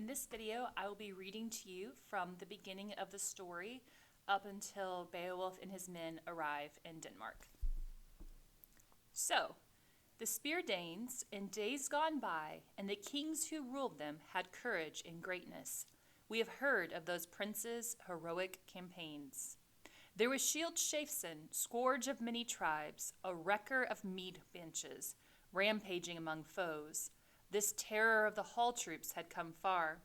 this video, I will be reading to you from the beginning of the story up until Beowulf and his men arrive in Denmark. So, the Spear Danes, in days gone by, and the kings who ruled them had courage and greatness. We have heard of those princes' heroic campaigns. There was Shield Shafson, scourge of many tribes, a wrecker of mead benches, rampaging among foes. This terror of the hall troops had come far.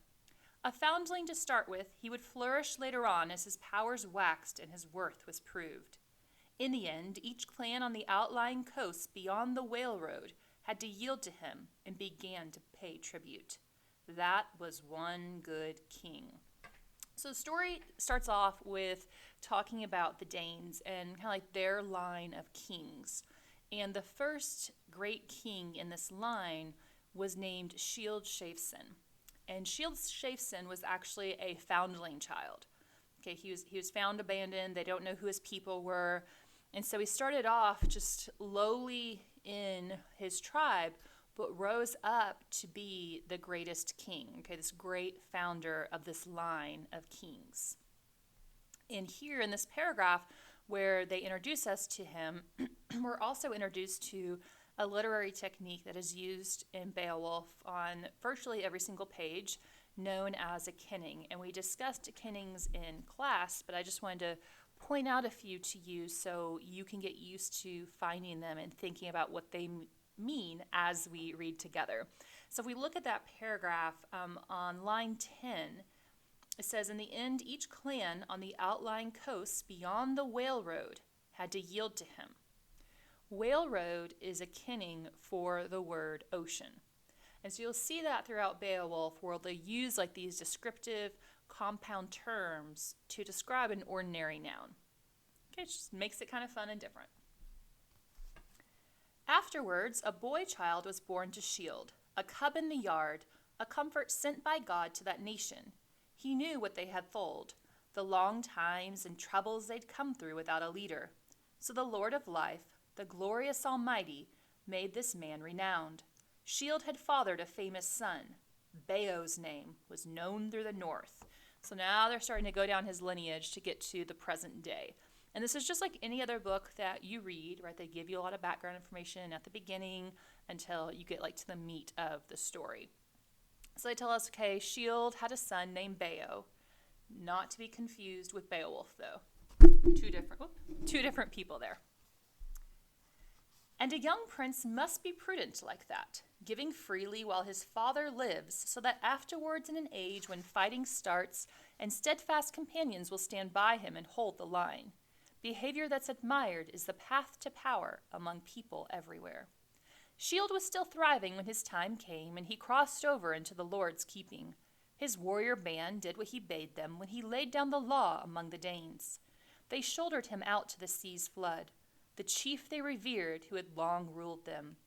A foundling to start with, he would flourish later on as his powers waxed and his worth was proved. In the end, each clan on the outlying coasts beyond the Whale Road had to yield to him and began to pay tribute. That was one good king. So the story starts off with talking about the Danes and kind of like their line of kings. And the first great king in this line was named Shield Shafson. And Shield Shafson was actually a foundling child. Okay, he was found abandoned. They don't know who his people were. And so he started off just lowly in his tribe, but rose up to be the greatest king, okay, this great founder of this line of kings. And here in this paragraph where they introduce us to him, we're also introduced to a literary technique that is used in Beowulf on virtually every single page, known as a kenning. And we discussed kennings in class, but I just wanted to point out a few to you so you can get used to finding them and thinking about what they mean as we read together. So if we look at that paragraph on line 10, it says, in the end, each clan on the outlying coasts beyond the Whale Road had to yield to him. Whale Road is a kenning for the word ocean. And so you'll see that throughout Beowulf, where they use like these descriptive compound terms to describe an ordinary noun. Okay, it just makes it kind of fun and different. Afterwards, a boy child was born to Shield, a cub in the yard, a comfort sent by God to that nation. He knew what they had foaled, the long times and troubles they'd come through without a leader. So the Lord of Life, the glorious Almighty, made this man renowned. Shield had fathered a famous son. Beo's name was known through the north. So now they're starting to go down his lineage to get to the present day. And this is just like any other book that you read, right? They give you a lot of background information at the beginning until you get like to the meat of the story. So they tell us, okay, Shield had a son named Beo, not to be confused with Beowulf, though. Two different people there. And a young prince must be prudent like that, giving freely while his father lives, so that afterwards in an age when fighting starts and steadfast companions will stand by him and hold the line. Behavior that's admired is the path to power among people everywhere. Shield was still thriving when his time came, and he crossed over into the Lord's keeping. His warrior band did what he bade them when he laid down the law among the Danes. They shouldered him out to the sea's flood, the chief they revered who had long ruled them.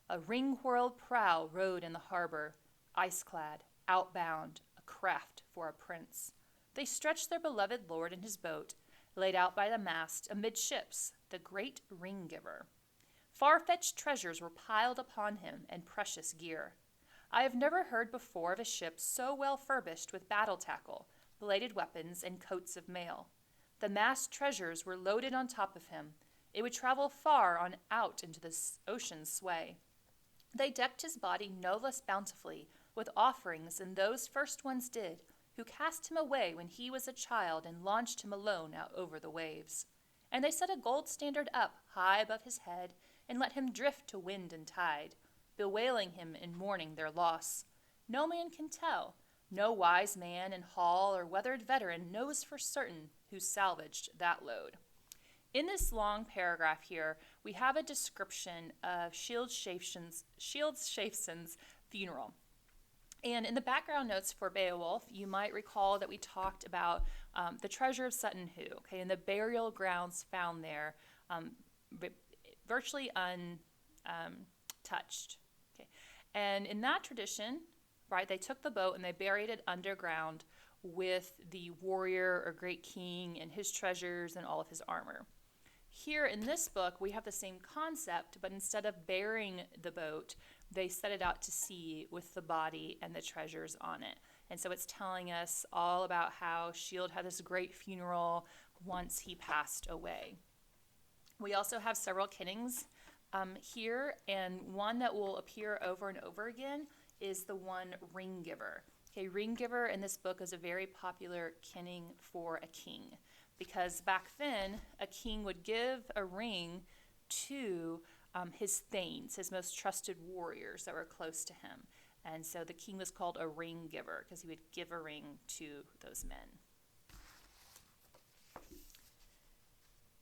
A ring-whirled prow rode in the harbor, ice-clad, outbound, a craft for a prince. They stretched their beloved lord in his boat, laid out by the mast amidships, the great ring-giver. Far-fetched treasures were piled upon him and precious gear. I have never heard before of a ship so well furbished with battle tackle, bladed weapons, and coats of mail. The massed treasures were loaded on top of him. It would travel far on out into the ocean's sway. They decked his body no less bountifully with offerings than those first ones did, who cast him away when he was a child and launched him alone out over the waves. And they set a gold standard up high above his head and let him drift to wind and tide, bewailing him in mourning their loss. No man can tell, no wise man in hall or weathered veteran knows for certain who salvaged that load. In this long paragraph here, we have a description of Shield Shafson's funeral. And in the background notes for Beowulf, you might recall that we talked about the treasure of Sutton Hoo, okay, and the burial grounds found there, virtually untouched. Okay. And in that tradition, right, they took the boat and they buried it underground with the warrior or great king and his treasures and all of his armor. Here in this book, we have the same concept, but instead of burying the boat, they set it out to sea with the body and the treasures on it. And so it's telling us all about how Shield had this great funeral once he passed away. We also have several kinnings here, and one that will appear over and over again is the one ring giver. Okay, ring giver in this book is a very popular kinning for a king, because back then a king would give a ring to his thanes, his most trusted warriors that were close to him. And so the king was called a ring giver because he would give a ring to those men.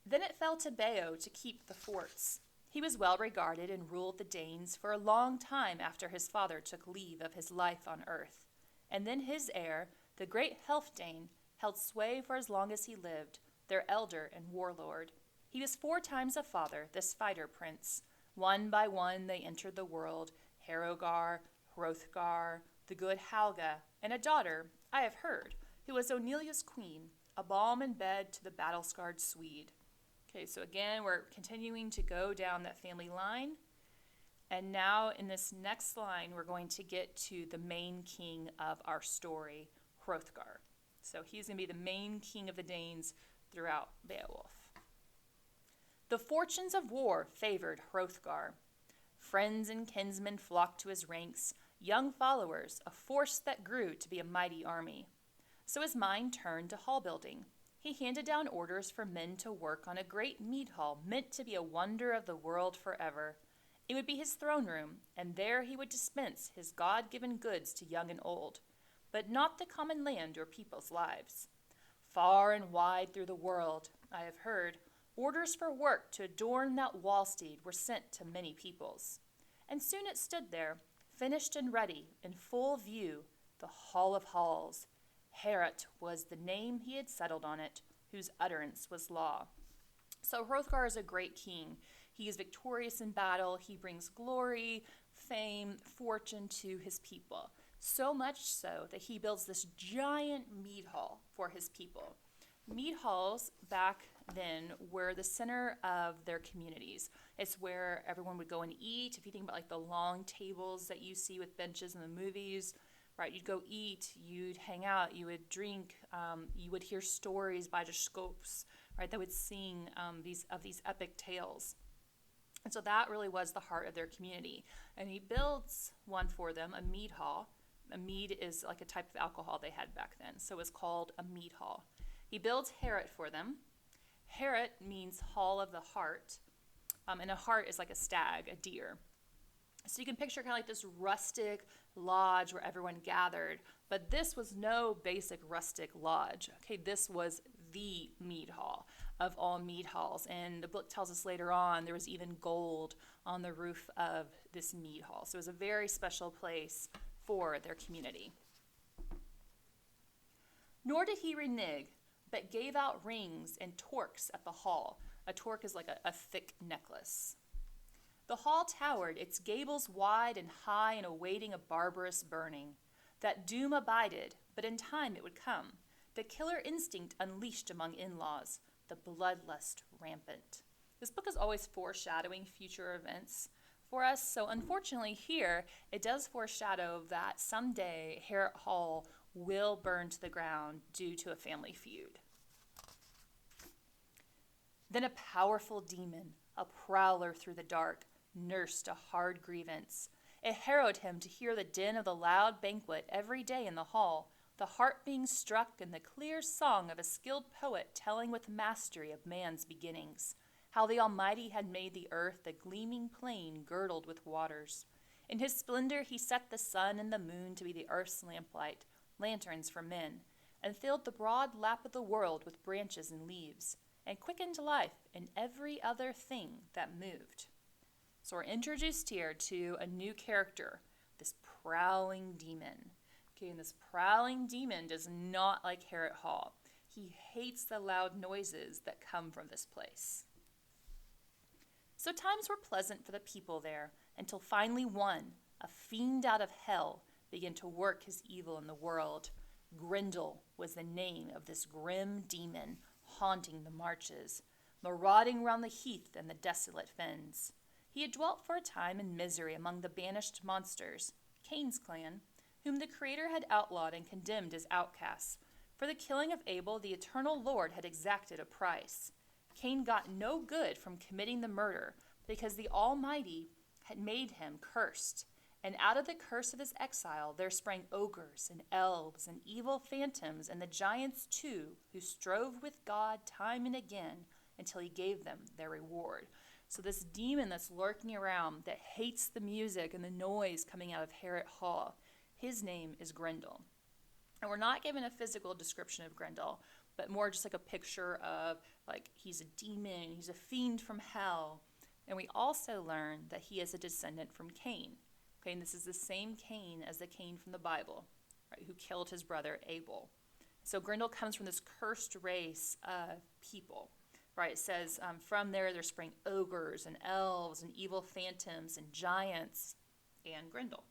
Then it fell to Beowulf to keep the forts. He was well regarded and ruled the Danes for a long time after his father took leave of his life on earth. And then his heir, the great Healfdene, held sway for as long as he lived, their elder and warlord. He was 4 times a father, this fighter prince. One by one they entered the world, Herogar, Hrothgar, the good Helga, and a daughter, I have heard, who was Onelia's queen, a balm in bed to the battle-scarred Swede. Okay, so again, we're continuing to go down that family line. And now in this next line, we're going to get to the main king of our story, Hrothgar. So he's going to be the main king of the Danes throughout Beowulf. The fortunes of war favored Hrothgar. Friends and kinsmen flocked to his ranks, young followers, a force that grew to be a mighty army. So his mind turned to hall building. He handed down orders for men to work on a great mead hall meant to be a wonder of the world forever. It would be his throne room, and there he would dispense his God-given goods to young and old, but not the common land or people's lives. Far and wide through the world, I have heard, orders for work to adorn that wall-steed were sent to many peoples. And soon it stood there, finished and ready, in full view, the Hall of Halls. Heorot was the name he had settled on it, whose utterance was law. So Hrothgar is a great king. He is victorious in battle. He brings glory, fame, fortune to his people. So much so that he builds this giant mead hall for his people. Mead halls back then were the center of their communities. It's where everyone would go and eat. If you think about like the long tables that you see with benches in the movies, right? You'd go eat, you'd hang out, you would drink, you would hear stories by the scopes, right? That would sing these epic tales. And so that really was the heart of their community. And he builds one for them, a mead hall. A mead is like a type of alcohol they had back then, so it was called a mead hall. He builds Heorot for them. Heorot means hall of the heart, and a hart is like a stag, a deer. So you can picture kind of like this rustic lodge where everyone gathered, but this was no basic rustic lodge. Okay, this was the mead hall of all mead halls, and the book tells us later on there was even gold on the roof of this mead hall. So it was a very special place for their community. Nor did he renege, but gave out rings and torques at the hall. A torque is like a thick necklace. The hall towered, its gables wide and high and awaiting a barbarous burning. That doom abided, but in time it would come. The killer instinct unleashed among in-laws, the bloodlust rampant. This book is always foreshadowing future events for us, so unfortunately here, it does foreshadow that someday Heorot Hall will burn to the ground due to a family feud. Then a powerful demon, a prowler through the dark, nursed a hard grievance. It harrowed him to hear the din of the loud banquet every day in the hall, the heart being struck and the clear song of a skilled poet telling with mastery of man's beginnings, how the Almighty had made the earth a gleaming plain girdled with waters. In his splendor he set the sun and the moon to be the earth's lamplight, lanterns for men, and filled the broad lap of the world with branches and leaves, and quickened life in every other thing that moved. So we're introduced here to a new character, this prowling demon. Okay, and this prowling demon does not like Heorot Hall. He hates the loud noises that come from this place. So times were pleasant for the people there, until finally one, a fiend out of hell, began to work his evil in the world. Grendel was the name of this grim demon haunting the marches, marauding round the heath and the desolate fens. He had dwelt for a time in misery among the banished monsters, Cain's clan, whom the Creator had outlawed and condemned as outcasts. For the killing of Abel, the eternal Lord had exacted a price. Cain got no good from committing the murder because the Almighty had made him cursed. And out of the curse of his exile there sprang ogres and elves and evil phantoms and the giants too, who strove with God time and again until he gave them their reward. So this demon that's lurking around that hates the music and the noise coming out of Harrod Hall, his name is Grendel. And we're not given a physical description of Grendel, but more just like a picture of like he's a demon, he's a fiend from hell. And we also learn that he is a descendant from Cain. Okay, and this is the same Cain as the Cain from the Bible, right, who killed his brother Abel. So Grendel comes from this cursed race of people, right? It says from there spring ogres and elves and evil phantoms and giants and Grendel.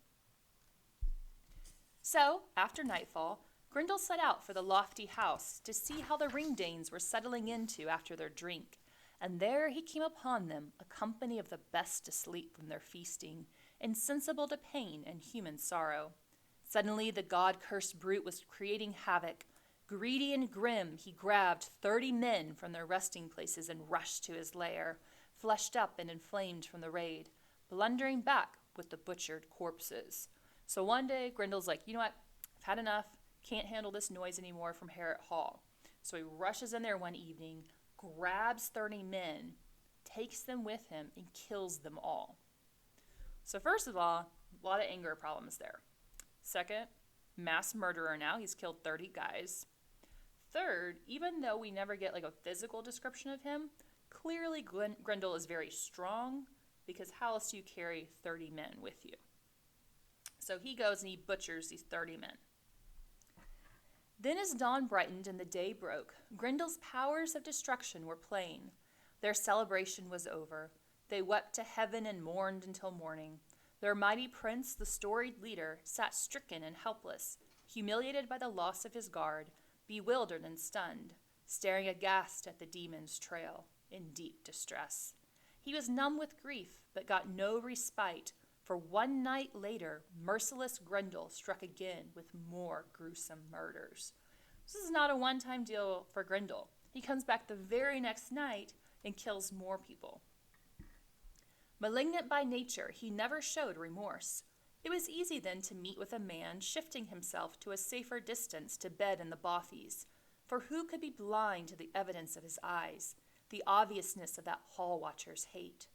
So, after nightfall, Grendel set out for the lofty house to see how the Ringdanes were settling into after their drink. And there he came upon them, a company of the best asleep from their feasting, insensible to pain and human sorrow. Suddenly the god-cursed brute was creating havoc. Greedy and grim, he grabbed 30 men from their resting places and rushed to his lair, fleshed up and inflamed from the raid, blundering back with the butchered corpses. So one day, Grendel's like, you know what, I've had enough, can't handle this noise anymore from Harrod Hall. So he rushes in there one evening, grabs 30 men, takes them with him, and kills them all. So first of all, a lot of anger problems there. Second, mass murderer now, he's killed 30 guys. Third, even though we never get like a physical description of him, clearly Grendel is very strong, because how else do you carry 30 men with you? So he goes and he butchers these 30 men. Then as dawn brightened and the day broke, Grendel's powers of destruction were plain. Their celebration was over. They wept to heaven and mourned until morning. Their mighty prince, the storied leader, sat stricken and helpless, humiliated by the loss of his guard, bewildered and stunned, staring aghast at the demon's trail, in deep distress. He was numb with grief, but got no respite, for one night later, merciless Grendel struck again with more gruesome murders. This is not a one-time deal for Grendel. He comes back the very next night and kills more people. Malignant by nature, he never showed remorse. It was easy then to meet with a man shifting himself to a safer distance to bed in the bothies, for who could be blind to the evidence of his eyes, the obviousness of that hall watcher's hate?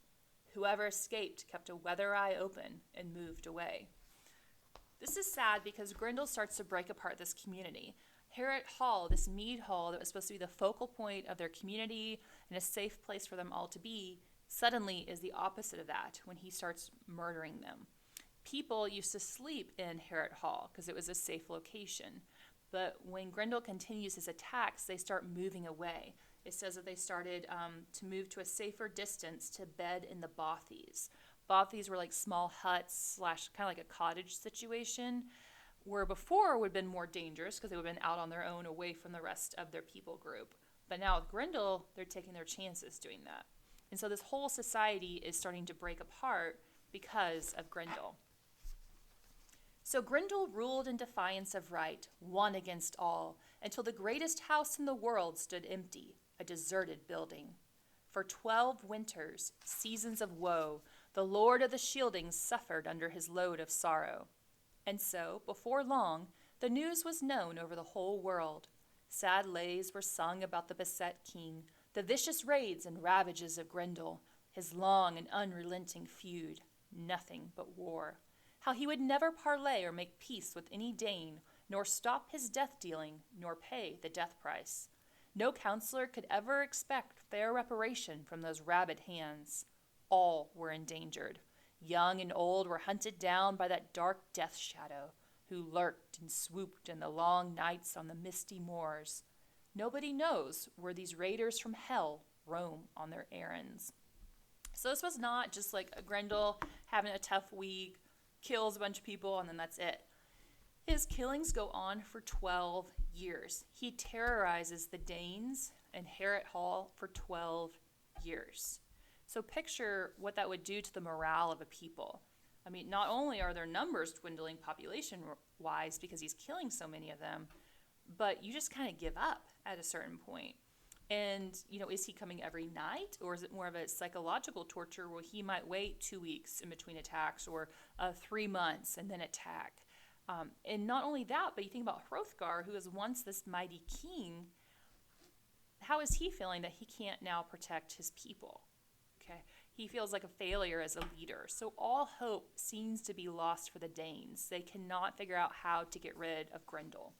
Whoever escaped kept a weather eye open and moved away. This is sad because Grendel starts to break apart this community. Harrod Hall, this mead hall that was supposed to be the focal point of their community and a safe place for them all to be, suddenly is the opposite of that when he starts murdering them. People used to sleep in Harrod Hall because it was a safe location. But when Grendel continues his attacks, they start moving away. It says that they started to move to a safer distance to bed in the bothies. Bothies were like small huts / kind of like a cottage situation, where before would have been more dangerous because they would have been out on their own away from the rest of their people group. But now with Grendel, they're taking their chances doing that. And so this whole society is starting to break apart because of Grendel. So Grendel ruled in defiance of right, one against all, until the greatest house in the world stood empty, a deserted building. For 12 winters, seasons of woe, the Lord of the Shieldings suffered under his load of sorrow. And so, before long, the news was known over the whole world. Sad lays were sung about the beset king, the vicious raids and ravages of Grendel, his long and unrelenting feud, nothing but war. How he would never parley or make peace with any Dane, nor stop his death-dealing, nor pay the death price. No counselor could ever expect fair reparation from those rabid hands. All were endangered. Young and old were hunted down by that dark death shadow, who lurked and swooped in the long nights on the misty moors. Nobody knows where these raiders from hell roam on their errands. So this was not just like a Grendel having a tough week, kills a bunch of people, and then that's it. His killings go on for 12 years. He terrorizes the Danes and Harrod Hall for 12 years. So picture what that would do to the morale of a people. I mean, not only are their numbers dwindling population-wise because he's killing so many of them, but you just kind of give up at a certain point. And, is he coming every night, or is it more of a psychological torture where he might wait 2 weeks in between attacks, or 3 months and then attack? And not only that, but you think about Hrothgar, who was once this mighty king. How is he feeling that he can't now protect his people? Okay, he feels like a failure as a leader. So all hope seems to be lost for the Danes. They cannot figure out how to get rid of Grendel.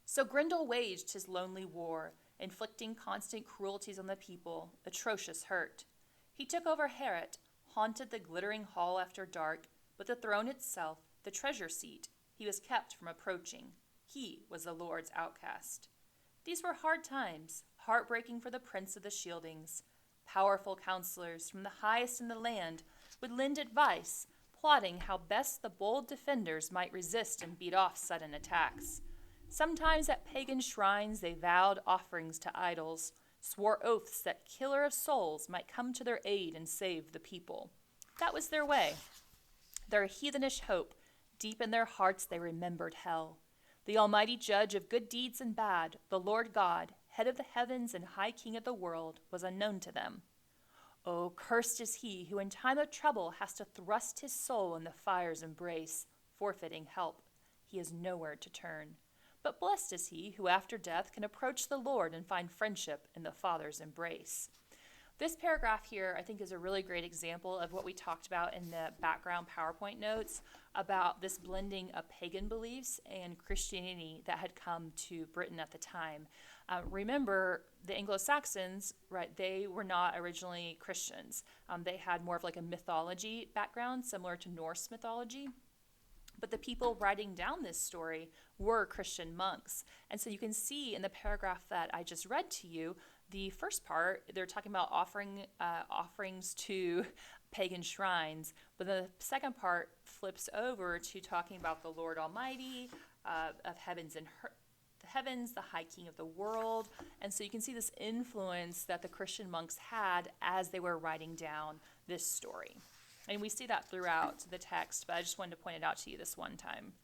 So Grendel waged his lonely war, inflicting constant cruelties on the people, atrocious hurt. He took over Heorot, haunted the glittering hall after dark, but the throne itself, the treasure seat, he was kept from approaching. He was the Lord's outcast. These were hard times, heartbreaking for the Prince of the Shieldings. Powerful counselors from the highest in the land would lend advice, plotting how best the bold defenders might resist and beat off sudden attacks. Sometimes at pagan shrines they vowed offerings to idols, swore oaths that killer of souls might come to their aid and save the people. That was their way. Their heathenish hope, deep in their hearts they remembered hell. The almighty judge of good deeds and bad, the Lord God, head of the heavens and high king of the world, was unknown to them. Oh, cursed is he who in time of trouble has to thrust his soul in the fire's embrace, forfeiting help. He has nowhere to turn. But blessed is he who after death can approach the Lord and find friendship in the Father's embrace. This paragraph here, I think, is a really great example of what we talked about in the background PowerPoint notes about this blending of pagan beliefs and Christianity that had come to Britain at the time. Remember, the Anglo-Saxons, right, they were not originally Christians. They had more of like a mythology background, similar to Norse mythology. But the people writing down this story were Christian monks. And so you can see in the paragraph that I just read to you, the first part, they're talking about offerings to pagan shrines. But the second part flips over to talking about the Lord Almighty, of heavens and the heavens, the high king of the world. And so you can see this influence that the Christian monks had as they were writing down this story. And we see that throughout the text, but I just wanted to point it out to you this one time.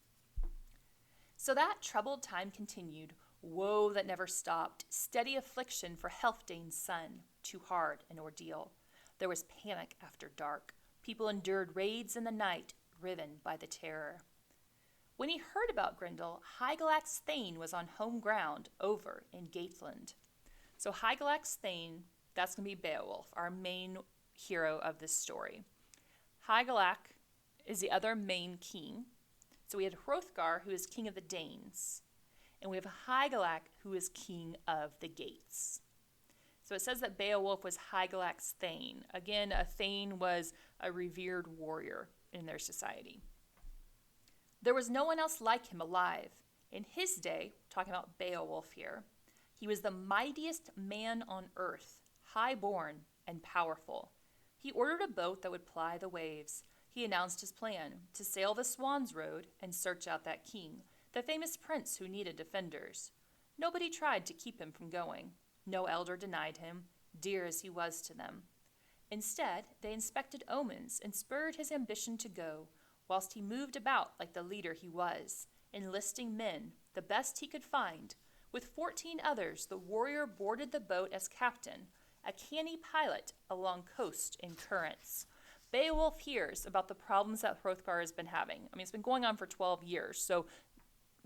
So that troubled time continued, woe that never stopped, steady affliction for Healfdane's son, too hard an ordeal. There was panic after dark. People endured raids in the night, riven by the terror. When he heard about Grendel, Hygelac Thane was on home ground over in Gateland. So Hygelac Thane, that's going to be Beowulf, our main hero of this story. Hygelac is the other main king. So we had Hrothgar, who is king of the Danes. And we have Hygelac, who is king of the Gates. So it says that Beowulf was Hygelac's Thane. Again, a Thane was a revered warrior in their society. There was no one else like him alive. In his day, talking about Beowulf here, he was the mightiest man on earth, high-born and powerful. He ordered a boat that would ply the waves. He announced his plan to sail the Swan's Road and search out that king, the famous prince who needed defenders. Nobody tried to keep him from going. No elder denied him, dear as he was to them. Instead, they inspected omens and spurred his ambition to go, whilst he moved about like the leader he was, enlisting men, the best he could find. With 14 others, the warrior boarded the boat as captain, a canny pilot along coast and currents. Beowulf hears about the problems that Hrothgar has been having. I mean, it's been going on for 12 years, so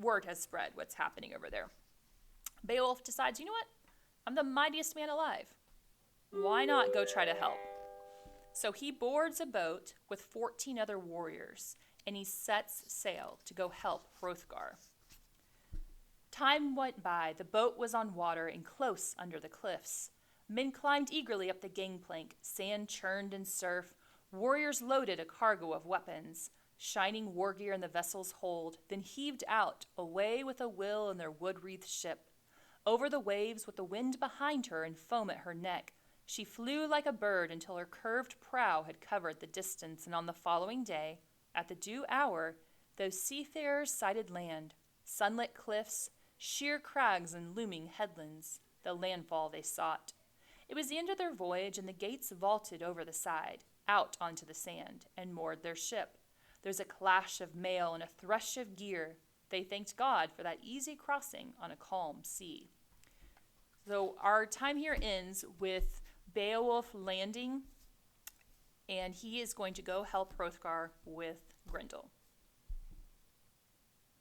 word has spread what's happening over there. Beowulf decides, you know what? I'm the mightiest man alive. Why not go try to help? So he boards a boat with 14 other warriors, and he sets sail to go help Hrothgar. Time went by. The boat was on water and close under the cliffs. Men climbed eagerly up the gangplank. Sand churned in surf. Warriors loaded a cargo of weapons. Shining war gear in the vessel's hold, then heaved out, away with a will in their wood-wreathed ship. Over the waves, with the wind behind her and foam at her neck, she flew like a bird until her curved prow had covered the distance, and on the following day, at the due hour, those seafarers sighted land, sunlit cliffs, sheer crags and looming headlands, the landfall they sought. It was the end of their voyage, and the gates vaulted over the side, out onto the sand, and moored their ship. There's a clash of mail and a thrush of gear. They thanked God for that easy crossing on a calm sea. So our time here ends with Beowulf landing, and he is going to go help Hrothgar with Grendel.